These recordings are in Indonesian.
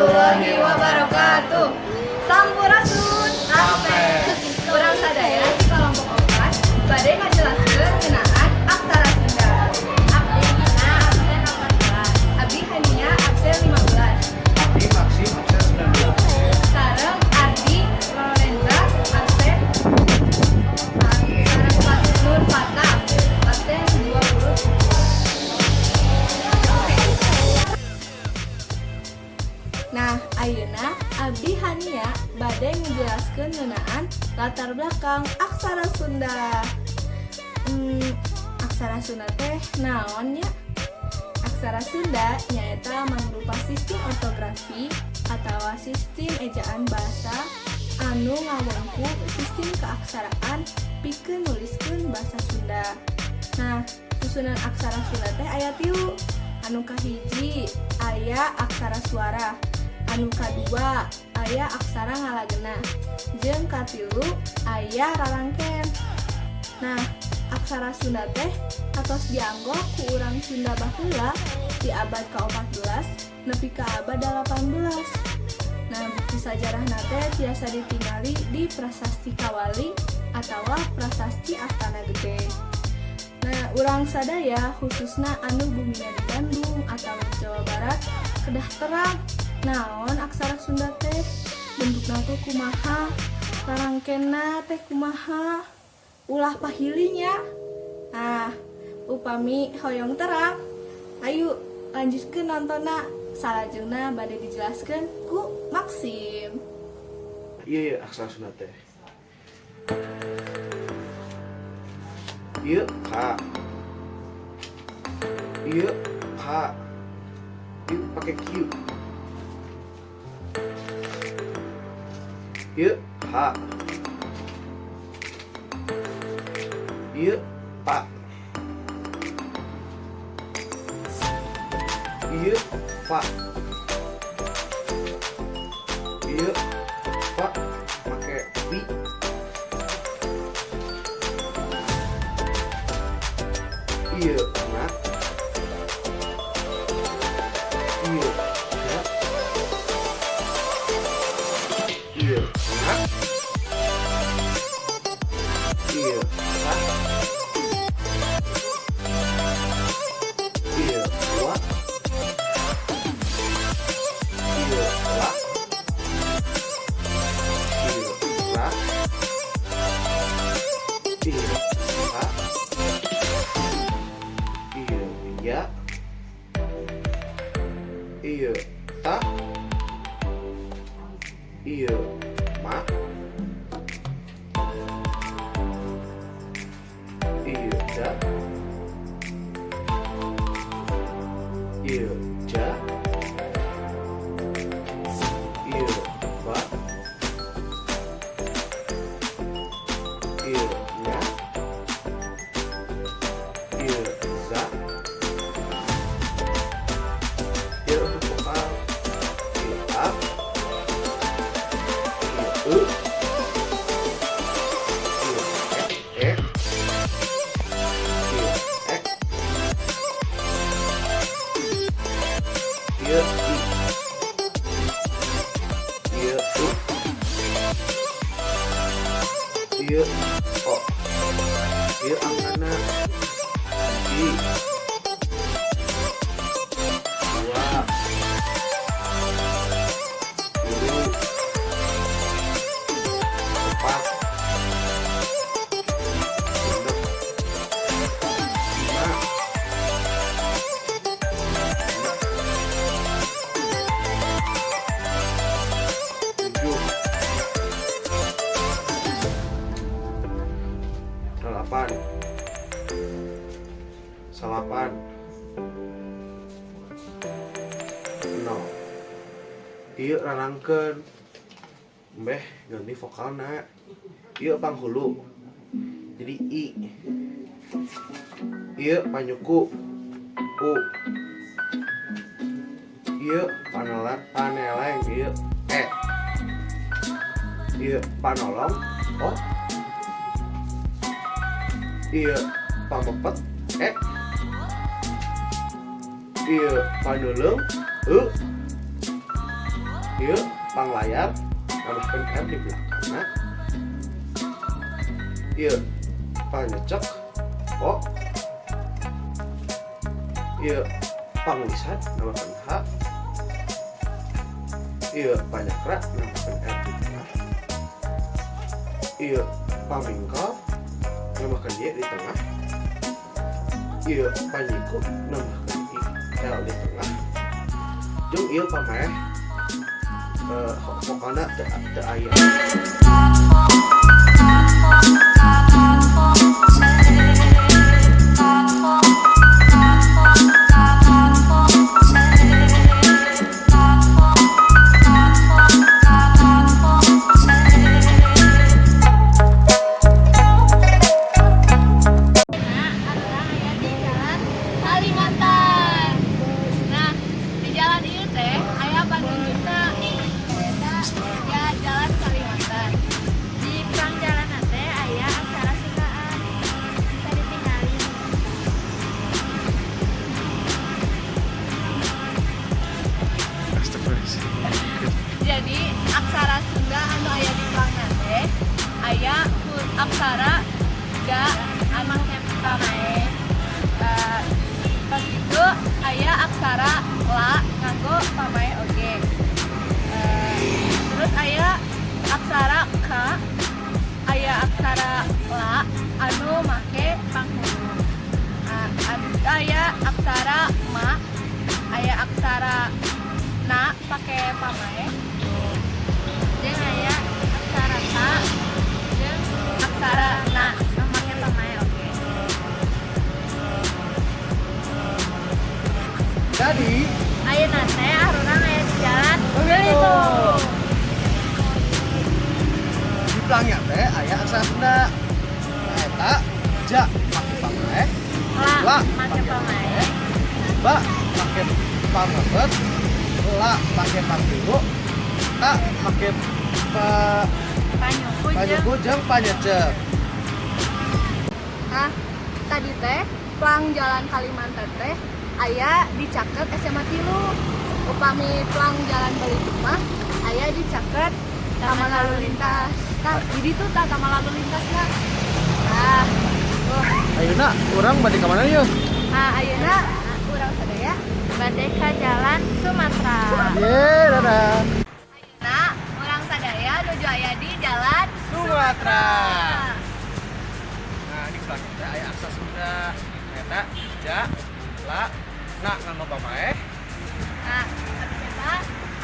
warahmatullahi wabarakatuh. Sampurasun apel. Kurang sadaya di kelompok 4 badai ngajelaskeun ngeunaan aksara Sunda. Abdi Gina absen 14. Abdi Hania absen 15. Abdi Maksim absen 19. Sareng Ardi Lorenza absen. Sareng Nur Fata absen 20. Nah, ayeuna Abdi Hania bade ngejelaskeun ngeunaan latar belakang aksara Sunda. Aksara Sunda teh naon nya? Aksara Sunda nyaeta mangrupa sistem ortografi atawa sistem ejaan basa anu ngawengku sistem keaksaraan pikeun nuliskeun basa Sunda. Nah, susunan aksara Sunda teh aya 3. Anu kahiji aya aksara suara. Anu kadua aya aksara ngalagena jeung katilu aya rarangken. Nah, aksara Sunda teh atos dianggo ku urang Sunda baheula di abad ke-14 nepi ka abad 18. Nah, bukti sajarahna teh tiasa ditingali di Prasasti Kawali atawa Prasasti Astana Gede. Nah, urang sadaya khususna anu bumina di Bandung atau Jawa Barat kedah terang naon aksara Sunda teh, bentukna teh kumaha, rarangkenna teh kumaha, ulah pahilinya. Nah, upami hoyong terang, ayo lanjutkeun nontonna. Salajengna bade dijelaskeun ku Maksim. Iya aksara Sunda teh. Ieu K. Ieu K. Ieu pakai Q. Ieu H. Ieu Pa. Ieu Pa. Ieu Pa pakai Pi. Ieu Na. Ieu Na. Ieu Na. Ieu Sa. Ieu Wa. Ieu La. Ieu Ra. Ieu Sa. Ieu Ya. Ieu Ta. Ieu Ma. Ieu Da. Ieu Ja. Ieu Ba. Ieu Nya. Ieu Za. Ieu untuk vokal. Ieu A. Ieu E. Ieu E. Ieu X. Ieu I. Ieu U. Ieu O. Ieu angkana I. 2. 3. 4. 8. Salapan. 0. Ieu rarangkeun. Mbeh ganti vokalna. Ieu panghulu. Jadi I. Ieu panyuku. U. Ieu paneleng. Ieu E. Ieu panolong. O. Ieu pamepet. E. Ieu paneuleuh. Ieu panglayar nambahkeun R di belakangna. Ieu panyecek O. Ieu pangulisan nambahkeun H. Ieu panyakra nambahkeun R di tengah. Ieu pamingkal nambahkeun Y di tengah. Ieu panyiku nambahkeun L di tengah. Jeung ieu pamaeh pokoknya teu aya. Jadi aksara Sunda anu aya di pelangna teh aya aksara ja anu pamae. Pas itu aya aksara la nganggo pamae oge. Terus aya aksara ka, aya aksara la anu make panghulu. Aya aksara ma, aya aksara na pakai pamae. Jeung aya aksara ta jeung aksara na make pamae oge. Jadi Ayeuna teh arurang aya di jalan begitu. Di pelangnya teh aya aksara Sunda. Eta ja make pamae, la make pamae, ba make pamebet, la make pangtilu, ta make panyuku jeung panyecek. Nah, tadi teh pelang jalan Kalimantan teh aya dicaket SMA 3. Upami pelang jalan Belitung mah aya dicaket taman lalu lintas. Nah, jadi tuh taman lalu lintas lah. Nah, Ayeuna urang bade ka mana yeuh? ayeuna urang sadaya bade ka jalan Sumatera. Ye, dadah. Ayeuna urang sadaya nuju aya di jalan Sumatera. Nah, di belakang teh aya aksara Sunda. Eta ja, la, na nganggo pamae. Nah, ternyata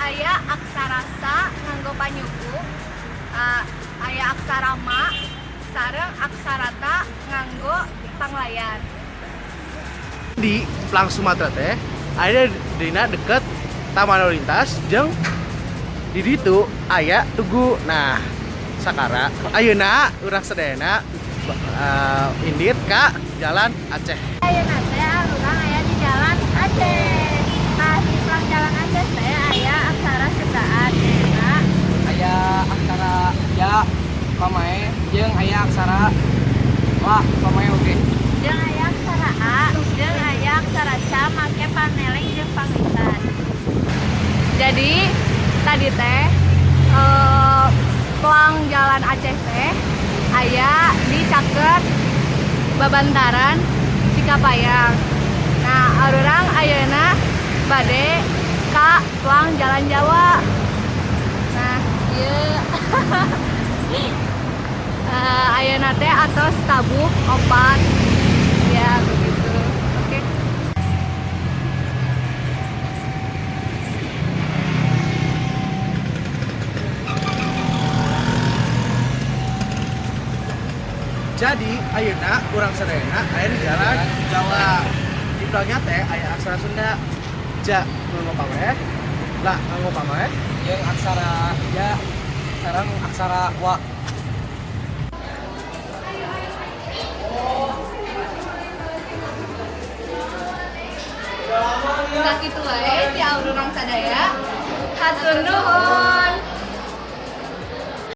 aya aksara sa nganggo panyuku, aya aksara ma sareng aksara ta nganggo panglayar. Di pelang Sumatera teh aya dina deket taman lalu lintas jeung di ditu aya tugu. Nah, sakara ayeuna urang sadayana indit ka jalan Aceh. Ayeuna teh urang aya di jalan Aceh. Nah, di pelang jalan Aceh teh aya aksara Sundaan. Nah, Aya aksara ja pamae jeung aya aksara la pamae oge. jeung aya aksara a, jeung aya aksara ca make paneleng jeung pangitan. Jadi tadi teh pelang jalan Aceh teh aya di caket babantaran Cikapayang. Nah, arurang ayeuna bade ka pelang jalan Jawa. Nah, ieu ayeuna teh atos tabuk opat. Ya, begitu. Oke. Jadi ayeuna urang sadayana aya di jalan Jawa. Di belakangnya teh aya aksara Sunda. Ja nganggo pamae, la nganggo pamae, Jeung aksara ja sareng aksara wa. Sakitu wae ti urang sadaya. Hatur nuhun.